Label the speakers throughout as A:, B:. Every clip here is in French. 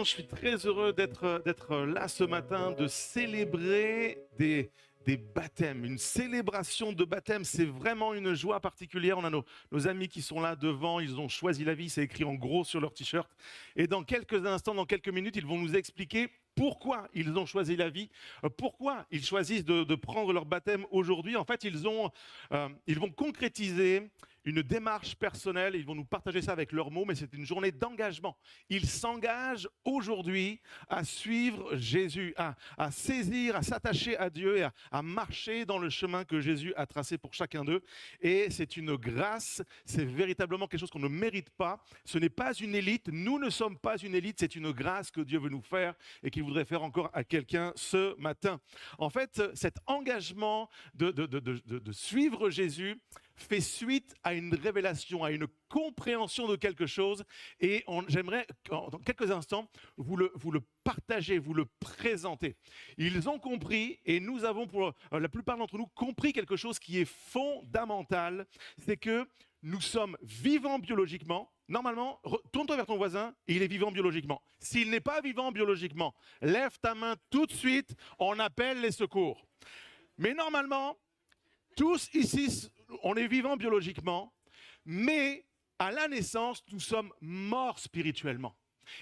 A: Je suis très heureux d'être là ce matin, de célébrer des baptêmes. Une célébration de baptême, c'est vraiment une joie particulière. On a nos amis qui sont là devant, ils ont choisi la vie, c'est écrit en gros sur leur t-shirt. Et dans quelques instants, dans quelques minutes, ils vont nous expliquer pourquoi ils ont choisi la vie, pourquoi ils choisissent de prendre leur baptême aujourd'hui. En fait, ils vont concrétiser une démarche personnelle, ils vont nous partager ça avec leurs mots, mais c'est une journée d'engagement. Ils s'engagent aujourd'hui à suivre Jésus, à saisir, à s'attacher à Dieu et à marcher dans le chemin que Jésus a tracé pour chacun d'eux. Et c'est une grâce, c'est véritablement quelque chose qu'on ne mérite pas. Ce n'est pas une élite, nous ne sommes pas une élite, c'est une grâce que Dieu veut nous faire et qu'il voudrait faire encore à quelqu'un ce matin. En fait, cet engagement de suivre Jésus fait suite à une révélation, à une compréhension de quelque chose. Et j'aimerais, dans quelques instants, vous le partager, vous le présenter. Ils ont compris, et nous avons pour la plupart d'entre nous compris quelque chose qui est fondamental, c'est que nous sommes vivants biologiquement. Normalement, tourne-toi vers ton voisin, il est vivant biologiquement. S'il n'est pas vivant biologiquement, lève ta main tout de suite, on appelle les secours. Mais normalement, tous ici, on est vivants biologiquement, mais à la naissance, nous sommes morts spirituellement.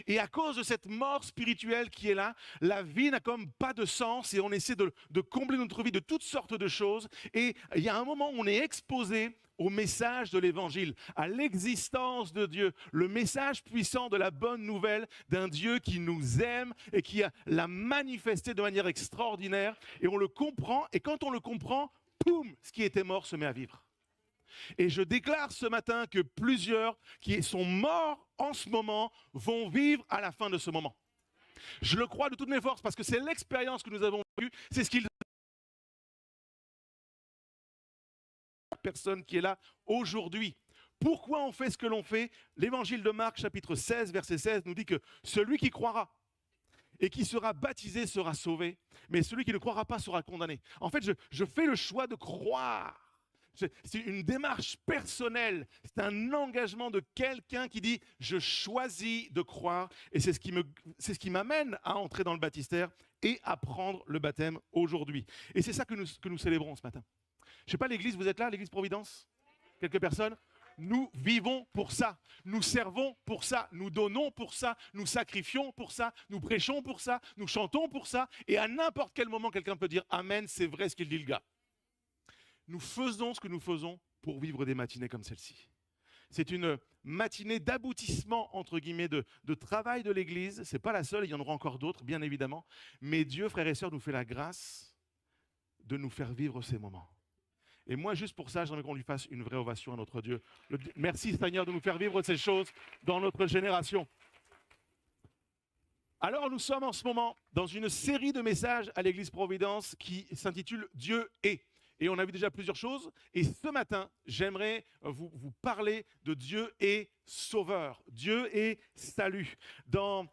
A: Et à cause de cette mort spirituelle qui est là, la vie n'a comme pas de sens et on essaie de combler notre vie de toutes sortes de choses. Et il y a un moment où on est exposé au message de l'Évangile, à l'existence de Dieu, le message puissant de la bonne nouvelle d'un Dieu qui nous aime et qui l'a manifesté de manière extraordinaire. Et on le comprend, et quand on le comprend, poum, ce qui était mort se met à vivre. Et je déclare ce matin que plusieurs qui sont morts en ce moment vont vivre à la fin de ce moment. Je le crois de toutes mes forces parce que c'est l'expérience que nous avons eue, c'est ce qu'il personne qui est là aujourd'hui. Pourquoi on fait ce que l'on fait? L'évangile de Marc, chapitre 16, verset 16, nous dit que celui qui croira et qui sera baptisé sera sauvé, mais celui qui ne croira pas sera condamné. En fait, je fais le choix de croire. C'est une démarche personnelle, c'est un engagement de quelqu'un qui dit « je choisis de croire » et c'est ce qui m'amène à entrer dans le baptistère et à prendre le baptême aujourd'hui. Et c'est ça que nous célébrons ce matin. Je ne sais pas, l'église, vous êtes là, l'église Providence? Quelques personnes? Nous vivons pour ça, nous servons pour ça, nous donnons pour ça, nous sacrifions pour ça, nous prêchons pour ça, nous chantons pour ça, et à n'importe quel moment, quelqu'un peut dire « Amen, c'est vrai ce qu'il dit le gars ». Nous faisons ce que nous faisons pour vivre des matinées comme celle-ci. C'est une matinée d'aboutissement, entre guillemets, de travail de l'Église. Ce n'est pas la seule, il y en aura encore d'autres, bien évidemment. Mais Dieu, frères et sœurs, nous fait la grâce de nous faire vivre ces moments. Et moi, juste pour ça, j'aimerais qu'on lui fasse une vraie ovation à notre Dieu. Merci Seigneur de nous faire vivre ces choses dans notre génération. Alors, nous sommes en ce moment dans une série de messages à l'Église Providence qui s'intitule « Dieu est ». Et on a vu déjà plusieurs choses. Et ce matin, j'aimerais vous parler de Dieu est sauveur. Dieu est salut. Dans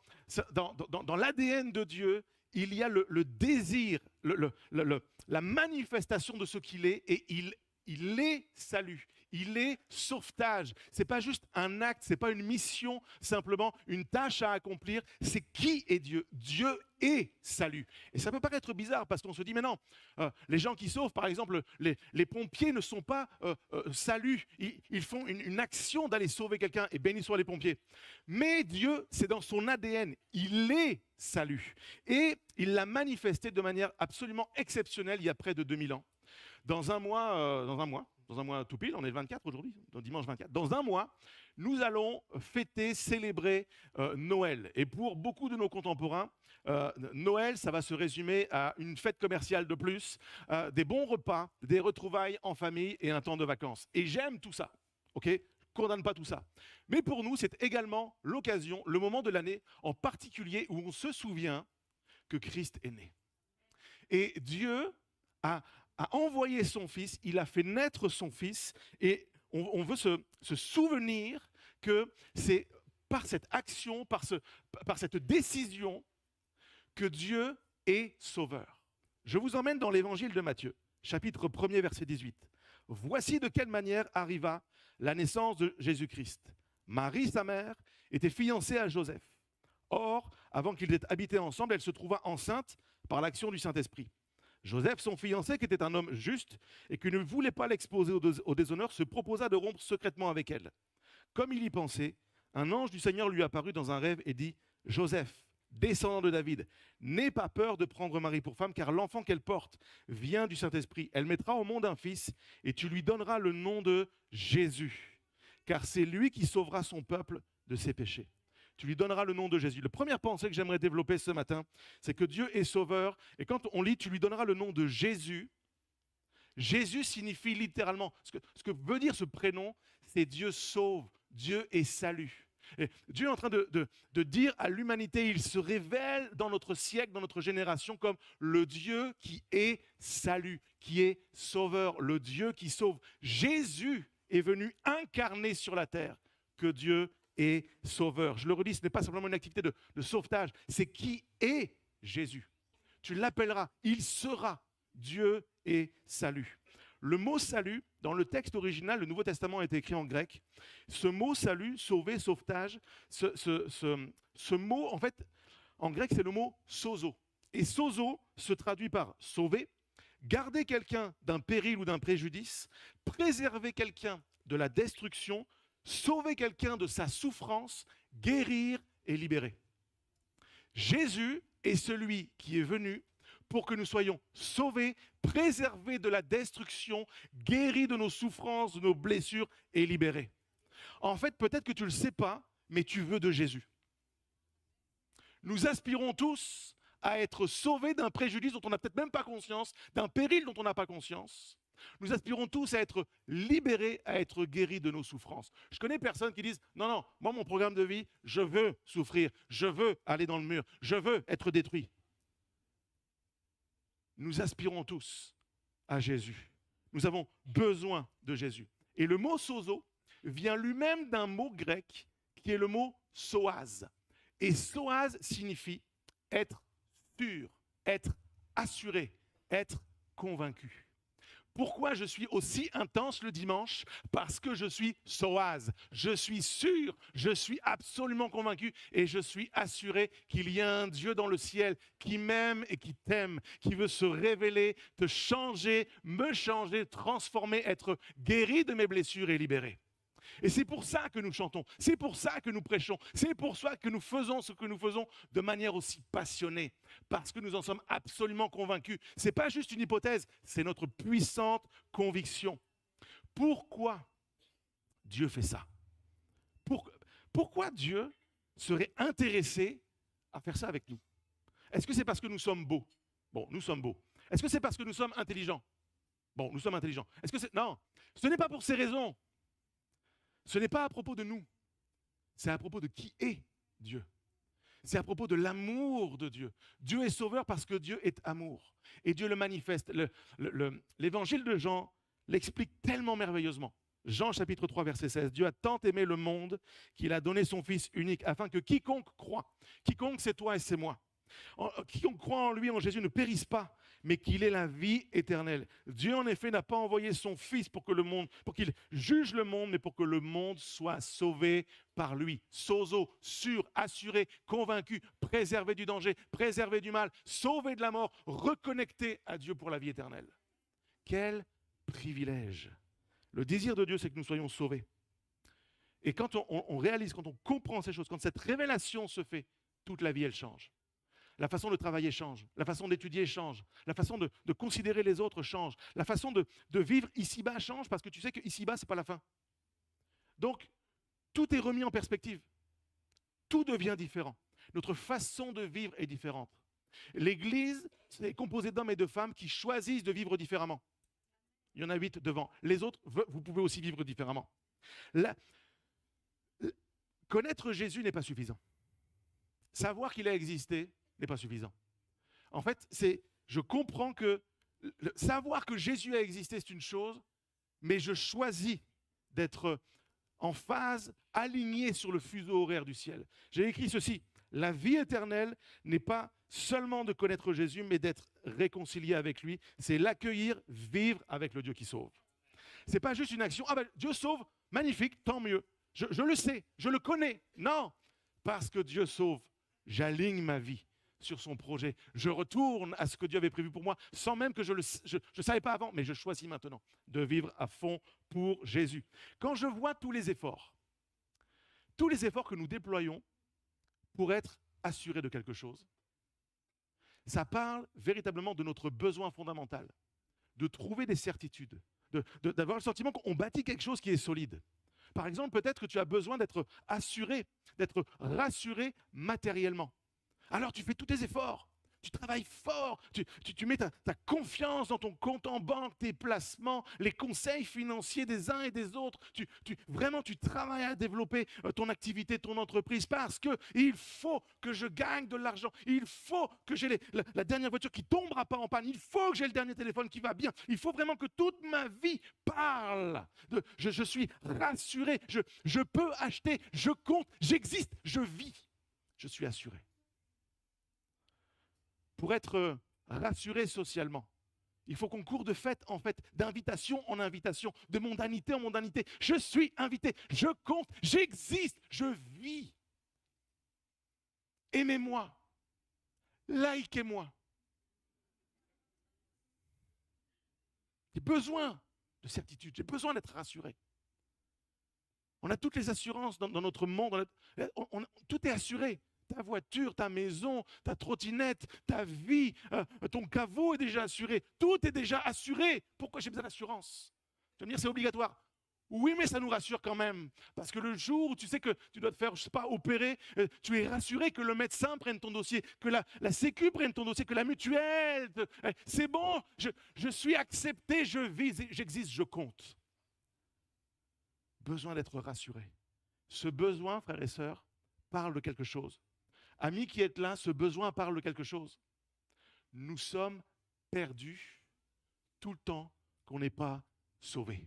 A: l'ADN de Dieu, il y a le désir, la manifestation de ce qu'il est. Et il est salut. Il est sauvetage. Ce n'est pas juste un acte, ce n'est pas une mission, simplement une tâche à accomplir. C'est qui est Dieu? Dieu est salut. Et ça peut paraître bizarre parce qu'on se dit, mais non, les gens qui sauvent, par exemple, les pompiers ne sont pas salut. Ils font une action d'aller sauver quelqu'un et béni soient les pompiers. Mais Dieu, c'est dans son ADN. Il est salut. Et il l'a manifesté de manière absolument exceptionnelle il y a près de 2000 ans. Dans un mois tout pile, on est le 24 aujourd'hui, dimanche 24. Dans un mois, nous allons fêter, célébrer Noël. Et pour beaucoup de nos contemporains, Noël, ça va se résumer à une fête commerciale de plus, des bons repas, des retrouvailles en famille et un temps de vacances. Et j'aime tout ça, ok ? Je ne condamne pas tout ça. Mais pour nous, c'est également l'occasion, le moment de l'année en particulier où on se souvient que Christ est né. Et Dieu a envoyé son Fils, il a fait naître son Fils, et on veut se souvenir que c'est par cette action, par cette décision, que Dieu est sauveur. Je vous emmène dans l'évangile de Matthieu, chapitre 1er, verset 18. Voici de quelle manière arriva la naissance de Jésus-Christ. Marie, sa mère, était fiancée à Joseph. Or, avant qu'ils aient habité ensemble, elle se trouva enceinte par l'action du Saint-Esprit. Joseph, son fiancé, qui était un homme juste et qui ne voulait pas l'exposer au déshonneur, se proposa de rompre secrètement avec elle. Comme il y pensait, un ange du Seigneur lui apparut dans un rêve et dit « Joseph, descendant de David, n'aie pas peur de prendre Marie pour femme, car l'enfant qu'elle porte vient du Saint-Esprit. Elle mettra au monde un fils, et tu lui donneras le nom de Jésus, car c'est lui qui sauvera son peuple de ses péchés. » Tu lui donneras le nom de Jésus. La première pensée que j'aimerais développer ce matin, c'est que Dieu est sauveur, et quand on lit « tu lui donneras le nom de Jésus », Jésus signifie littéralement, ce que veut dire ce prénom, c'est Dieu sauve, Dieu est salut. Et Dieu est en train de dire à l'humanité, il se révèle dans notre siècle, dans notre génération, comme le Dieu qui est salut, qui est sauveur, le Dieu qui sauve. Jésus est venu incarner sur la terre que Dieu est sauveur. Je le redis, ce n'est pas simplement une activité de sauvetage, c'est qui est Jésus. Tu l'appelleras, il sera Dieu et salut. Le mot salut, dans le texte original, le Nouveau Testament a été écrit en grec. Ce mot salut, sauver, sauvetage, ce mot, en fait, en grec, c'est le mot sozo. Et sozo se traduit par sauver, garder quelqu'un d'un péril ou d'un préjudice, préserver quelqu'un de la destruction, sauver quelqu'un de sa souffrance, guérir et libérer. Jésus est celui qui est venu pour que nous soyons sauvés, préservés de la destruction, guéris de nos souffrances, de nos blessures et libérés. En fait, peut-être que tu ne le sais pas, mais tu veux de Jésus. Nous aspirons tous à être sauvés d'un préjudice dont on n'a peut-être même pas conscience, d'un péril dont on n'a pas conscience. Nous aspirons tous à être libérés, à être guéris de nos souffrances. Je connais personnes qui disent « Non, non, moi mon programme de vie, je veux souffrir, je veux aller dans le mur, je veux être détruit. » Nous aspirons tous à Jésus. Nous avons besoin de Jésus. Et le mot sozo vient lui-même d'un mot grec qui est le mot soaz. Et soaz signifie être sûr, être assuré, être convaincu. Pourquoi je suis aussi intense le dimanche? Parce que je suis soaz, je suis sûr, je suis absolument convaincu et je suis assuré qu'il y a un Dieu dans le ciel qui m'aime et qui t'aime, qui veut se révéler, te changer, me changer, transformer, être guéri de mes blessures et libéré. Et c'est pour ça que nous chantons, c'est pour ça que nous prêchons, c'est pour ça que nous faisons ce que nous faisons de manière aussi passionnée, parce que nous en sommes absolument convaincus. Ce n'est pas juste une hypothèse, c'est notre puissante conviction. Pourquoi Dieu fait ça? Pourquoi Dieu serait intéressé à faire ça avec nous? Est-ce que c'est parce que nous sommes beaux? Bon, nous sommes beaux. Est-ce que c'est parce que nous sommes intelligents? Bon, nous sommes intelligents. Est-ce que c'est... Non, ce n'est pas pour ces raisons. Ce n'est pas à propos de nous, c'est à propos de qui est Dieu. C'est à propos de l'amour de Dieu. Dieu est sauveur parce que Dieu est amour. Et Dieu le manifeste. L'évangile de Jean l'explique tellement merveilleusement. Jean chapitre 3 verset 16. Dieu a tant aimé le monde qu'il a donné son Fils unique afin que quiconque croit, quiconque c'est toi et c'est moi, quiconque croit en lui, en Jésus, ne périsse pas, mais qu'il ait la vie éternelle. Dieu, en effet, n'a pas envoyé son Fils pour qu'il juge le monde, mais pour que le monde soit sauvé par lui. Sozo, sûr, assuré, convaincu, préservé du danger, préservé du mal, sauvé de la mort, reconnecté à Dieu pour la vie éternelle. Quel privilège! Le désir de Dieu, c'est que nous soyons sauvés. Et quand on réalise, quand on comprend ces choses, quand cette révélation se fait, toute la vie, elle change. La façon de travailler change, la façon d'étudier change, la façon de considérer les autres change, la façon de vivre ici-bas change parce que tu sais que ici-bas, ce n'est pas la fin. Donc, tout est remis en perspective. Tout devient différent. Notre façon de vivre est différente. L'Église est composée d'hommes et de femmes qui choisissent de vivre différemment. Il y en a 8 devant. Les autres, vous pouvez aussi vivre différemment. Connaître Jésus n'est pas suffisant. Savoir qu'il a existé n'est pas suffisant. En fait, je comprends que savoir que Jésus a existé, c'est une chose, mais je choisis d'être en phase, aligné sur le fuseau horaire du ciel. J'ai écrit ceci: la vie éternelle n'est pas seulement de connaître Jésus, mais d'être réconcilié avec lui. C'est l'accueillir, vivre avec le Dieu qui sauve. Ce n'est pas juste une action. Ah ben, Dieu sauve, magnifique, tant mieux. Je le sais, je le connais. Non, parce que Dieu sauve, J'aligne ma vie sur son projet. Je retourne à ce que Dieu avait prévu pour moi, sans même que je ne savais pas avant, mais je choisis maintenant de vivre à fond pour Jésus. Quand je vois tous les efforts que nous déployons pour être assurés de quelque chose, ça parle véritablement de notre besoin fondamental, de trouver des certitudes, d'avoir le sentiment qu'on bâtit quelque chose qui est solide. Par exemple, peut-être que tu as besoin d'être assuré, d'être rassuré matériellement. Alors tu fais tous tes efforts, tu travailles fort, tu mets ta confiance dans ton compte en banque, tes placements, les conseils financiers des uns et des autres. Vraiment, tu travailles à développer ton activité, ton entreprise, parce qu'il faut que je gagne de l'argent. Il faut que j'ai la dernière voiture qui ne tombera pas en panne. Il faut que j'ai le dernier téléphone qui va bien. Il faut vraiment que toute ma vie parle. Je suis rassuré, je peux acheter, je compte, j'existe, je vis. Je suis assuré. Pour être rassuré socialement, il faut qu'on court de fête en fête, d'invitation en invitation, de mondanité en mondanité. Je suis invité, je compte, j'existe, je vis. Aimez-moi, likez-moi. J'ai besoin de certitude, j'ai besoin d'être rassuré. On a toutes les assurances dans notre monde, tout est assuré. Ta voiture, ta maison, ta trottinette, ta vie, ton caveau est déjà assuré. Tout est déjà assuré. Pourquoi j'ai besoin d'assurance? Tu vas me dire, c'est obligatoire. Oui, mais ça nous rassure quand même. Parce que le jour où tu sais que tu dois te faire, je ne sais pas, opérer, tu es rassuré que le médecin prenne ton dossier, que la Sécu prenne ton dossier, que la mutuelle. C'est bon, je suis accepté, je vis, j'existe, je compte. Besoin d'être rassuré. Ce besoin, frères et sœurs, parle de quelque chose. Amis qui êtes là, ce besoin parle de quelque chose. Nous sommes perdus tout le temps qu'on n'est pas sauvés.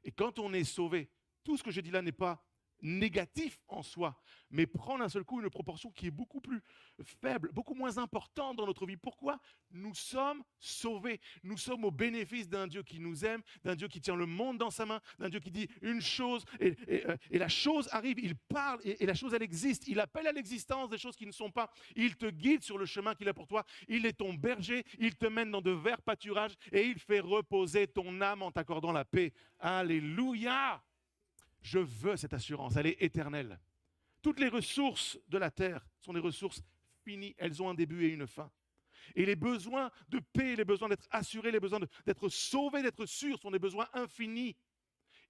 A: Et quand on est sauvé, tout ce que je dis là n'est pas négatif en soi, mais prend d'un seul coup une proportion qui est beaucoup plus faible, beaucoup moins importante dans notre vie. Pourquoi? Nous sommes sauvés. Nous sommes au bénéfice d'un Dieu qui nous aime, d'un Dieu qui tient le monde dans sa main, d'un Dieu qui dit une chose et la chose arrive, il parle et la chose elle existe. Il appelle à l'existence des choses qui ne sont pas. Il te guide sur le chemin qu'il a pour toi. Il est ton berger, il te mène dans de verts pâturages et il fait reposer ton âme en t'accordant la paix. Alléluia! Je veux cette assurance, elle est éternelle. Toutes les ressources de la terre sont des ressources finies, elles ont un début et une fin. Et les besoins de paix, les besoins d'être assurés, les besoins d'être sauvés, d'être sûrs sont des besoins infinis.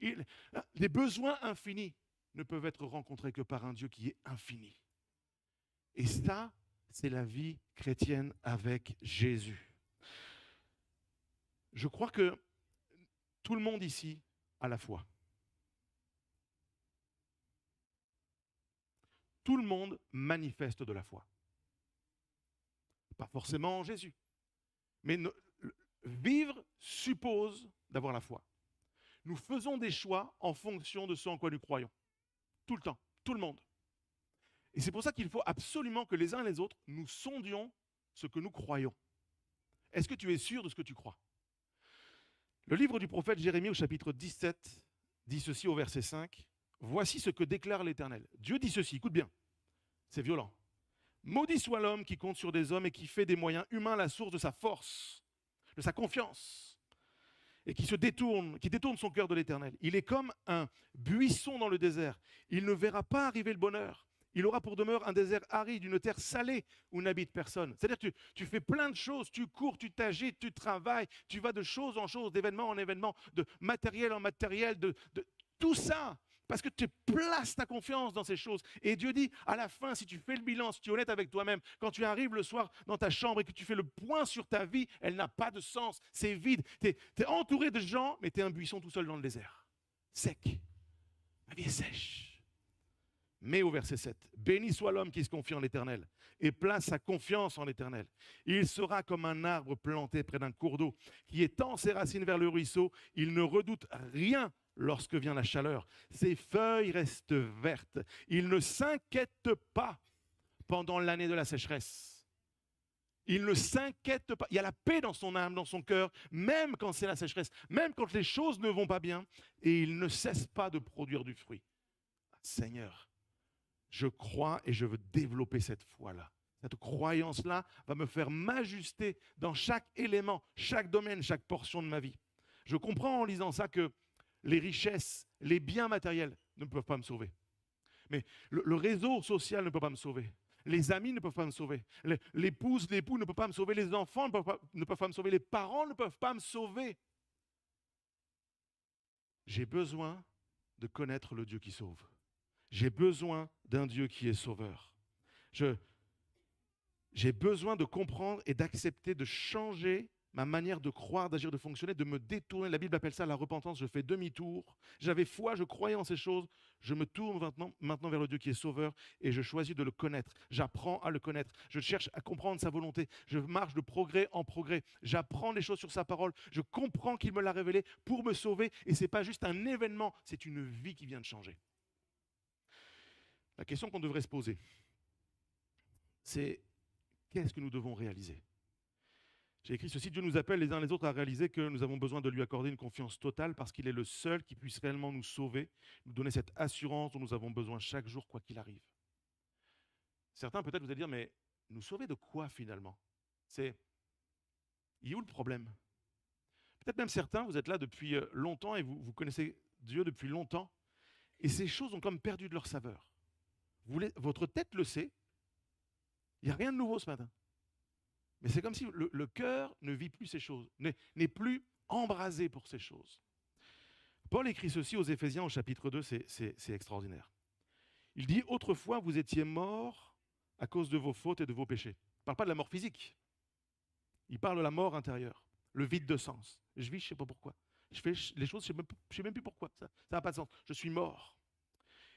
A: Les besoins infinis ne peuvent être rencontrés que par un Dieu qui est infini. Et ça, c'est la vie chrétienne avec Jésus. Je crois que tout le monde ici a la foi. Tout le monde manifeste de la foi. Pas forcément en Jésus. Mais vivre suppose d'avoir la foi. Nous faisons des choix en fonction de ce en quoi nous croyons. Tout le temps, tout le monde. Et c'est pour ça qu'il faut absolument que les uns et les autres, nous sondions ce que nous croyons. Est-ce que tu es sûr de ce que tu crois? Le livre du prophète Jérémie au chapitre 17 dit ceci au verset 5. Voici ce que déclare l'Éternel. Dieu dit ceci, écoute bien, c'est violent. Maudit soit l'homme qui compte sur des hommes et qui fait des moyens humains la source de sa force, de sa confiance, et qui détourne son cœur de l'Éternel. Il est comme un buisson dans le désert. Il ne verra pas arriver le bonheur. Il aura pour demeure un désert aride, une terre salée où n'habite personne. C'est-à-dire que tu fais plein de choses, tu cours, tu t'agites, tu travailles, tu vas de chose en chose, d'événement en événement, de matériel en matériel, de tout ça. Parce que tu places ta confiance dans ces choses. Et Dieu dit, à la fin, si tu fais le bilan, si tu es honnête avec toi-même, quand tu arrives le soir dans ta chambre et que tu fais le point sur ta vie, elle n'a pas de sens, c'est vide. Tu es entouré de gens, mais tu es un buisson tout seul dans le désert. Sec. Ma vie est sèche. Mais au verset 7, béni soit l'homme qui se confie en l'Éternel et place sa confiance en l'Éternel. Il sera comme un arbre planté près d'un cours d'eau qui étend ses racines vers le ruisseau. Il ne redoute rien lorsque vient la chaleur. Ses feuilles restent vertes. Il ne s'inquiète pas pendant l'année de la sécheresse. Il ne s'inquiète pas. Il y a la paix dans son âme, dans son cœur, même quand c'est la sécheresse, même quand les choses ne vont pas bien, et il ne cesse pas de produire du fruit. Seigneur, Je crois et je veux développer cette foi-là. Cette croyance-là va me faire m'ajuster dans chaque élément, chaque domaine, chaque portion de ma vie. Je comprends en lisant ça que les richesses, les biens matériels ne peuvent pas me sauver. Mais le réseau social ne peut pas me sauver. Les amis ne peuvent pas me sauver. L'épouse, l'époux ne peuvent pas me sauver. Les enfants ne peuvent pas me sauver. Les parents ne peuvent pas me sauver. J'ai besoin de connaître le Dieu qui sauve. J'ai besoin d'un Dieu qui est sauveur. J'ai besoin de comprendre et d'accepter de changer ma manière de croire, d'agir, de fonctionner, de me détourner. La Bible appelle ça la repentance. Je fais demi-tour. J'avais foi, je croyais en ces choses. Je me tourne maintenant vers le Dieu qui est sauveur et je choisis de le connaître. J'apprends à le connaître. Je cherche à comprendre sa volonté. Je marche de progrès en progrès. J'apprends les choses sur sa parole. Je comprends qu'il me l'a révélé pour me sauver. Et ce n'est pas juste un événement, c'est une vie qui vient de changer. La question qu'on devrait se poser, c'est qu'est-ce que nous devons réaliser? J'ai écrit ceci: Dieu nous appelle les uns les autres à réaliser que nous avons besoin de lui accorder une confiance totale parce qu'il est le seul qui puisse réellement nous sauver, nous donner cette assurance dont nous avons besoin chaque jour, quoi qu'il arrive. Certains peut-être vous allez dire, mais nous sauver de quoi finalement? Il est où le problème? Peut-être même certains, vous êtes là depuis longtemps et vous connaissez Dieu depuis longtemps et ces choses ont comme perdu de leur saveur. Votre tête le sait, il n'y a rien de nouveau ce matin. Mais c'est comme si le cœur ne vit plus ces choses, n'est plus embrasé pour ces choses. Paul écrit ceci aux Éphésiens au chapitre 2, c'est extraordinaire. Il dit: autrefois vous étiez morts à cause de vos fautes et de vos péchés. Il ne parle pas de la mort physique. Il parle de la mort intérieure, le vide de sens. Je vis, je ne sais pas pourquoi. Je fais les choses, je ne sais même plus pourquoi. Ça n'a pas de sens. Je suis mort.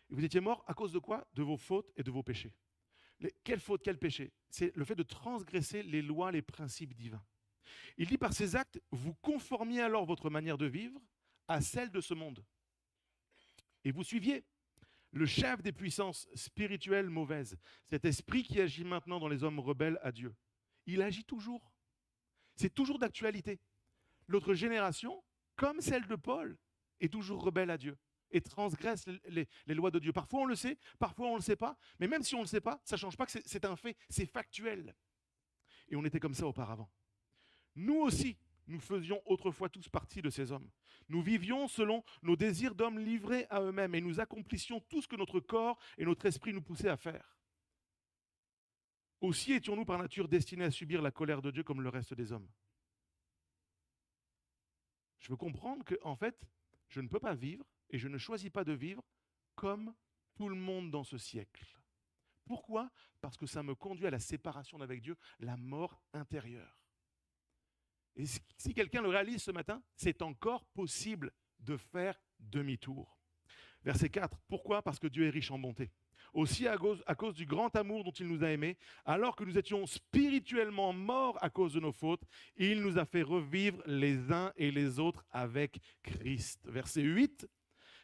A: Et vous étiez morts à cause de quoi? De vos fautes et de vos péchés. Quelle faute, quel péché? C'est le fait de transgresser les lois, les principes divins. Il dit: par ces actes, vous conformiez alors votre manière de vivre à celle de ce monde. Et vous suiviez le chef des puissances spirituelles mauvaises, cet esprit qui agit maintenant dans les hommes rebelles à Dieu. Il agit toujours. C'est toujours d'actualité. Notre génération, comme celle de Paul, est toujours rebelle à Dieu et transgresse les lois de Dieu. Parfois on le sait, parfois on ne le sait pas, mais même si on ne le sait pas, ça ne change pas que c'est un fait, c'est factuel. Et on était comme ça auparavant. Nous aussi, nous faisions autrefois tous partie de ces hommes. Nous vivions selon nos désirs d'hommes livrés à eux-mêmes et nous accomplissions tout ce que notre corps et notre esprit nous poussaient à faire. Aussi étions-nous par nature destinés à subir la colère de Dieu comme le reste des hommes. Je veux comprendre que, en fait, je ne peux pas vivre et je ne choisis pas de vivre comme tout le monde dans ce siècle. Pourquoi? Parce que ça me conduit à la séparation d'avec Dieu, la mort intérieure. Et si quelqu'un le réalise ce matin, c'est encore possible de faire demi-tour. Verset 4, pourquoi? Parce que Dieu est riche en bonté. Aussi à cause du grand amour dont il nous a aimés, alors que nous étions spirituellement morts à cause de nos fautes, il nous a fait revivre les uns et les autres avec Christ. Verset 8,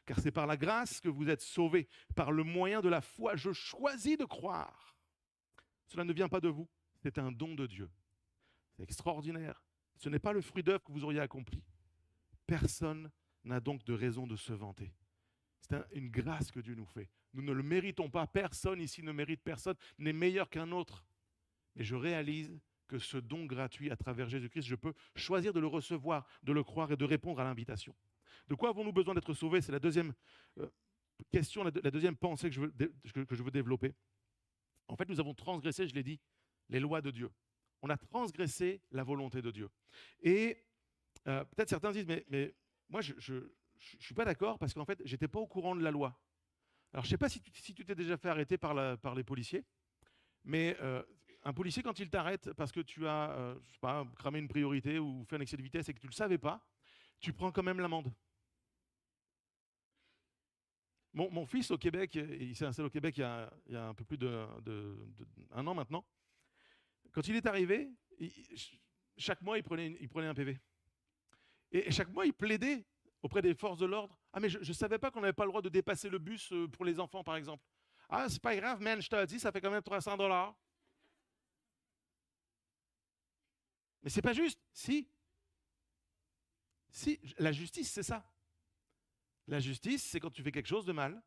A: car c'est par la grâce que vous êtes sauvés, par le moyen de la foi. Je choisis de croire. Cela ne vient pas de vous, c'est un don de Dieu. C'est extraordinaire. Ce n'est pas le fruit d'œuvre que vous auriez accompli. Personne n'a donc de raison de se vanter. C'est une grâce que Dieu nous fait. Nous ne le méritons pas. Personne ici ne mérite, personne n'est meilleur qu'un autre. Mais je réalise que ce don gratuit à travers Jésus-Christ, je peux choisir de le recevoir, de le croire et de répondre à l'invitation. De quoi avons-nous besoin d'être sauvés? C'est la deuxième question, la deuxième pensée que je veux développer. En fait, nous avons transgressé, je l'ai dit, les lois de Dieu. On a transgressé la volonté de Dieu. Et peut-être certains disent, mais moi, je ne suis pas d'accord parce qu'en fait, je n'étais pas au courant de la loi. Alors, je ne sais pas si tu t'es déjà fait arrêter par les policiers, mais un policier, quand il t'arrête parce que tu as, je sais pas, cramé une priorité ou fait un excès de vitesse et que tu ne le savais pas, tu prends quand même l'amende. Mon fils au Québec, il s'est installé au Québec il y a un peu plus d'un an maintenant. Quand il est arrivé, chaque mois, il prenait un PV. Et chaque mois, il plaidait auprès des forces de l'ordre. Ah, mais je ne savais pas qu'on n'avait pas le droit de dépasser le bus pour les enfants, par exemple. Ah, c'est pas grave, man, je t'ai dit, ça fait quand même 300 $. Mais c'est pas juste. Si, la justice, c'est ça. La justice, c'est quand tu fais quelque chose de mal,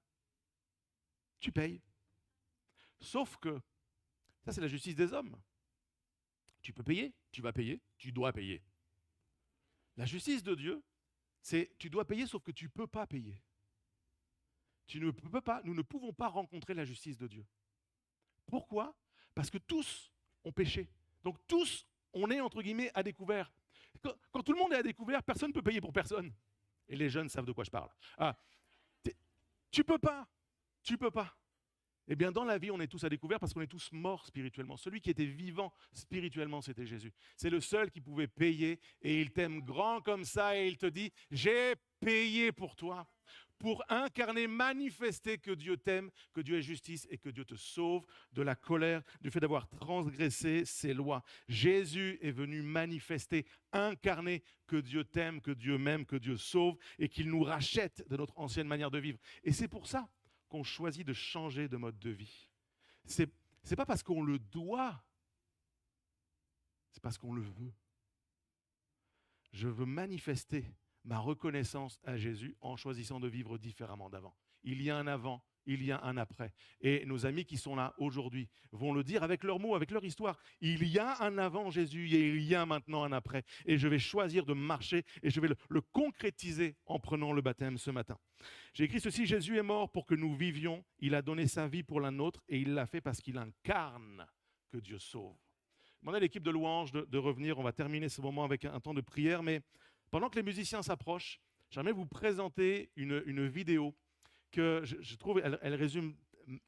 A: tu payes. Sauf que ça, c'est la justice des hommes. Tu peux payer, tu vas payer, tu dois payer. La justice de Dieu, c'est tu dois payer, sauf que tu ne peux pas payer. Tu ne peux pas, nous ne pouvons pas rencontrer la justice de Dieu. Pourquoi? Parce que tous ont péché. Donc tous, on est entre guillemets à découvert. Quand tout le monde est à découvert, personne ne peut payer pour personne. Et les jeunes savent de quoi je parle. Ah, tu peux pas. Tu peux pas. Eh bien, dans la vie, on est tous à découvert parce qu'on est tous morts spirituellement. Celui qui était vivant spirituellement, c'était Jésus. C'est le seul qui pouvait payer et il t'aime grand comme ça et il te dit, j'ai payé pour toi, pour incarner, manifester que Dieu t'aime, que Dieu est justice et que Dieu te sauve de la colère, du fait d'avoir transgressé ses lois. Jésus est venu manifester, incarner que Dieu t'aime, que Dieu m'aime, que Dieu sauve et qu'il nous rachète de notre ancienne manière de vivre. Et c'est pour ça qu'on choisit de changer de mode de vie. C'est pas parce qu'on le doit, c'est parce qu'on le veut. Je veux manifester ma reconnaissance à Jésus en choisissant de vivre différemment d'avant. Il y a un avant, il y a un après. Et nos amis qui sont là aujourd'hui vont le dire avec leurs mots, avec leur histoire. Il y a un avant Jésus et il y a maintenant un après. Et je vais choisir de marcher et je vais le concrétiser en prenant le baptême ce matin. J'ai écrit ceci, Jésus est mort pour que nous vivions. Il a donné sa vie pour la nôtre et il l'a fait parce qu'il incarne que Dieu sauve. Je demande à l'équipe de louanges de revenir. On va terminer ce moment avec un temps de prière. Mais pendant que les musiciens s'approchent, j'aimerais vous présenter une vidéo que je trouve, elle résume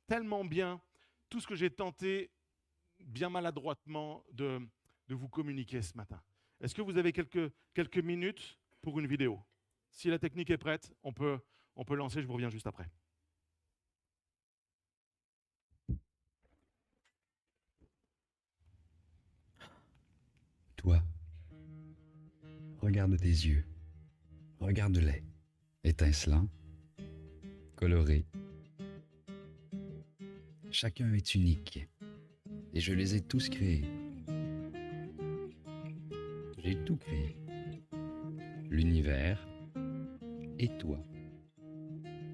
A: tellement bien tout ce que j'ai tenté, bien maladroitement, de vous communiquer ce matin. Est-ce que vous avez quelques minutes pour une vidéo? Si la technique est prête, on peut lancer, je vous reviens juste après.
B: Toi, regarde tes yeux, regarde-les, étincelants, colorés. Chacun est unique, et je les ai tous créés. J'ai tout créé, l'univers et toi.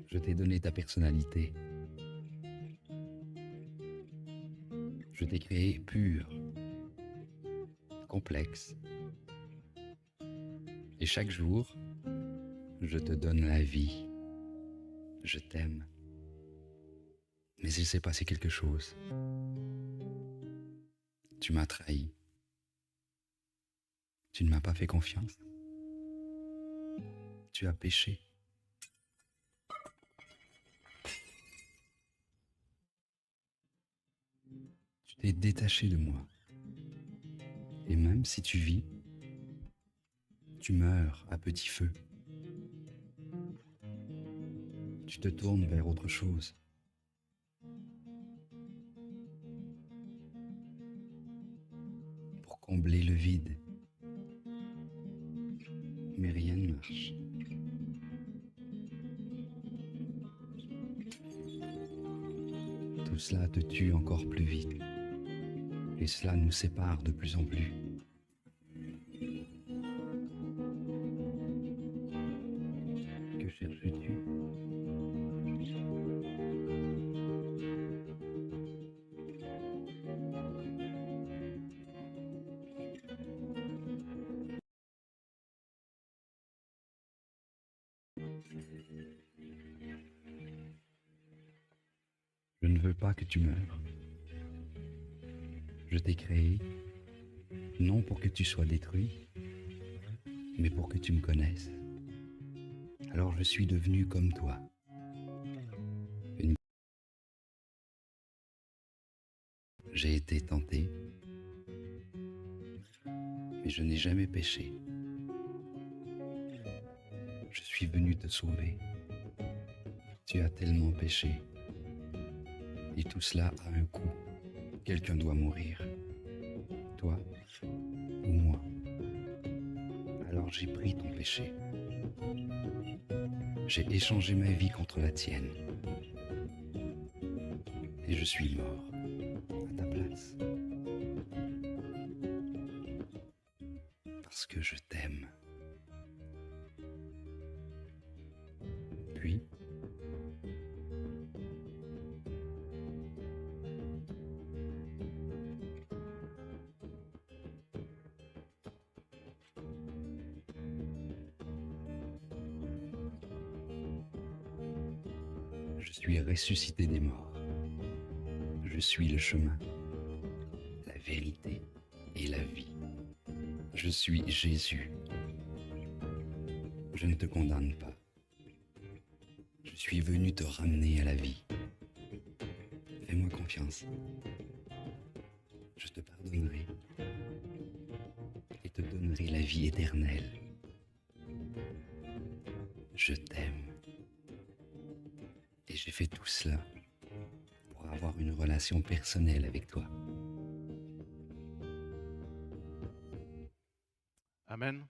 B: Je t'ai donné ta personnalité. Je t'ai créé pur, complexe. Et chaque jour, je te donne la vie. Je t'aime. Mais il s'est passé quelque chose. Tu m'as trahi. Tu ne m'as pas fait confiance. Tu as péché. Tu t'es détaché de moi. Et même si tu vis, tu meurs à petit feu. Tu te tournes vers autre chose. Pour combler le vide. Mais rien ne marche. Tout cela te tue encore plus vite. Et cela nous sépare de plus en plus. Que cherches-tu ? Je ne veux pas que tu meures. Je t'ai créé, non pour que tu sois détruit, mais pour que tu me connaisses. Alors je suis devenu comme toi. J'ai été tenté, mais je n'ai jamais péché. Je suis venu te sauver. Tu as tellement péché. Et tout cela a un coût. Quelqu'un doit mourir. Toi ou moi. Alors j'ai pris ton péché. J'ai échangé ma vie contre la tienne. Et je suis mort à ta place. Parce que je t'aime. Puis, Je suis ressuscité des morts. Je suis le chemin, la vérité et la vie. Je suis Jésus. Je ne te condamne pas. Je suis venu te ramener à la vie. Fais-moi confiance. Je te pardonnerai et te donnerai la vie éternelle. Je t'aime. Et j'ai fait tout cela pour avoir une relation personnelle avec toi.
A: Amen.